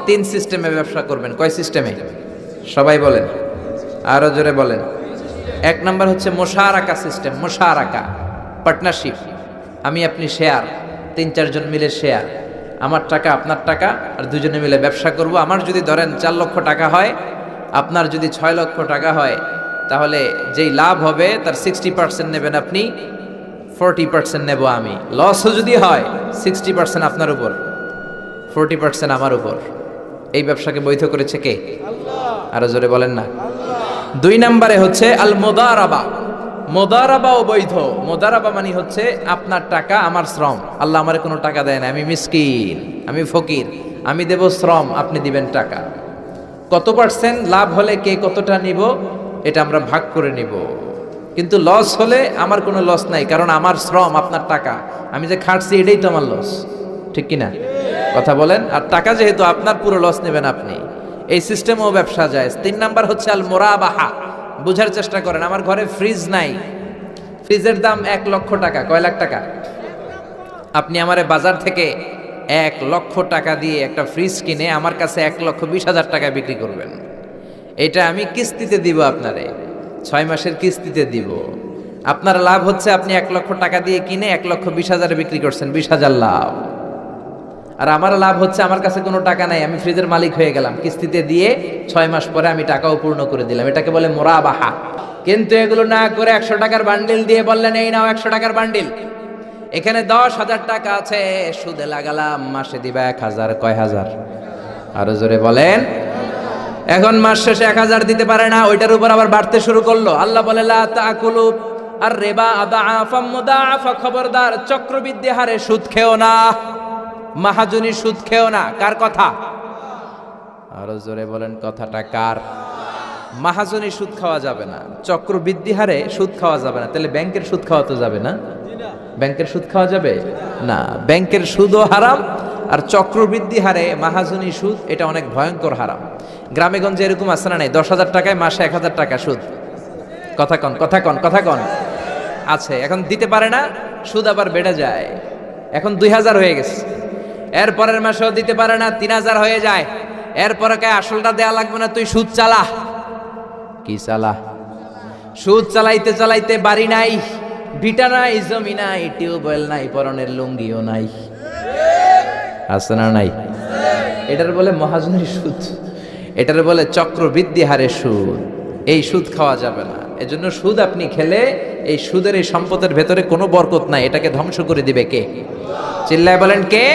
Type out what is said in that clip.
তিন সিস্টেমে ব্যবসা করবেন। কয় সিস্টেমে? সবাই বলেন, আরো জোরে বলেন। এক নাম্বার হচ্ছে মোশারাকা সিস্টেম। মোশারাকা, পার্টনারশিপ। আমি আপনি শেয়ার, 3-4 জন মিলে শেয়ার, আমার টাকা আপনার টাকা, আর দুজনে মিলে ব্যবসা করব। আমার যদি ধরেন 4 লক্ষ টাকা হয়, আপনার যদি 6 লক্ষ টাকা হয়, তাহলে যেই লাভ হবে তার 60% নেবেন আপনি, 40% নেব আমি। লসও যদি হয় 60% আপনার উপর, 40% আমার উপর। এই ব্যবসাকে বৈধ করেছে কে? আরো জোরে বলেন না। 2 নম্বরে হচ্ছে আল মুদারাবা। মুদারাবাও বৈধ। মুদারাবা মানে হচ্ছে আপনার টাকা আমার শ্রম। আল্লাহ আমারে কোনো টাকা দেয় না, আমি মিসকিন, আমি ফকির, আমি দেব শ্রম, আপনি দিবেন টাকা। কত পার্সেন্ট লাভ হলে কে কতটা নিব এটা আমরা ভাগ করে নিব। কিন্তু লস হলে আমার কোনো লস নাই, কারণ আমার শ্রম আপনার টাকা, আমি যে খাটছি এটাই তো আমার লস। ঠিক কিনা? কথা বলেন। আর টাকা যেহেতু আপনার, পুরো লস নেবেন আপনি। এই সিস্টেমও ব্যবসা যায়। 3 নাম্বার হচ্ছে আল মুরাবাহা। বুঝার চেষ্টা করেন, আমার ঘরে ফ্রিজ নাই, ফ্রিজের দাম 1 লক্ষ টাকা। কয় লাখ টাকা? আপনি আমারে বাজার থেকে 1 লক্ষ টাকা দিয়ে একটা ফ্রিজ কিনে আমার কাছে 1,20,000 টাকা বিক্রি করবেন। এটা আমি কিস্তিতে দিব আপনারে, 6 মাসের কিস্তিতে দিব। আপনার লাভ হচ্ছে আপনি 1 লক্ষ টাকা দিয়ে কিনে 1,20,000 বিক্রি করছেন, 20,000 লাভ। আর আমার লাভ হচ্ছে আমার কাছে কোনো টাকা নাই, আমি ফ্রিজের মালিক হয়ে গেলাম, কিস্তিতে দিয়ে 6 মাস পরে আমি টাকাও পূর্ণ করে দিলাম। এটাকে বলে মুরাবাহা। কিন্তু এগুলো না করে 100 টাকার বান্ডিল দিয়ে বললেন এই নাও 100 টাকার বান্ডিল, এখানে 10,000 টাকা আছে, সুদে লাগালাম, মাসে দিবা 1,000। কয় হাজার? আরো জোরে বলেন। এখন মাস শেষে 1,000 দিতে পারে না, ওইটার উপর আবার বাড়তে শুরু করলো। আল্লাহ বলে লা তাকুলু আর রিবা আদাআফাম মুদাআফা। খবরদার, চক্রবৃদ্ধি হারে সুদ খেও না, মাহাজনী সুদ খেও না। কার কথা? আরো জোরে বলেন, কথাটা কার? মাহাজনী সুদ খাওয়া যাবে না, চক্রবৃদ্ধি হারে সুদ খাওয়া যাবে না। তাহলে ব্যাংকের সুদ খাওয়া তো যাবে না? ব্যাংকের সুদ খাওয়া যাবে না। ব্যাংকের সুদও হারাম, আর চক্রবৃদ্ধি হারে মাহাজনী সুদ, এটা অনেক ভয়ঙ্কর হারাম। গ্রামে গঞ্জে এরকম আছে না নাই? 10,000 টাকায় মাসে 1,000 টাকা সুদ। কথা কন, কথা কন, কথা কন। আছে। এখন দিতে পারে না, সুদ আবার বেড়ে যায়। এখন 2,000 হয়ে গেছে, এরপরের মাসেও দিতে পারে না, 3,000 হয়ে যায়। এরপরে কে আসলটা দেয়া লাগবে না, তুই সুদ চালা। কি চালা? সুদ চালাইতে চালাইতে বাড়ি নাই, ভিটা নাই, জমি নাই, টিউবওয়েল নাই, পরনের লুঙ্গিও নাই। আছে না নাই? এটার বলে মহাজনী সুদ, এটার বলে চক্রবৃদ্ধি হারে সুদ। এই সুদ খাওয়া যাবে না। এজন্য সুদ আপনি খেলে এই সুদের, এই সম্পদের ভেতরে কোনো বরকত নাই, এটাকে ধ্বংস করে দিবে কে? চিল্লায় বলেন কে?